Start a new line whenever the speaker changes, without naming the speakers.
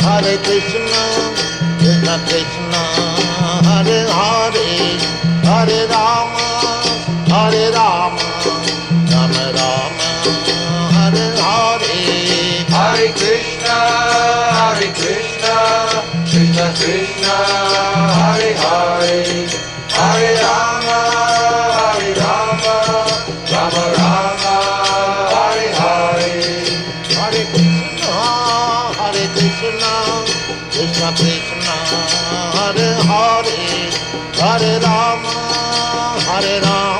Hare Krishna, Krishna Krishna, Hare Hare, Hare Rama, Hare Rama, Rama Rama, Hare Hare.
Hare Krishna, Krishna Krishna, Hare Hare, Hare Rama, Rama Rama, Hare Hare.
Hare Krishna, Krishna Krishna, Hare Hare, Hare Rama, Hare Rama.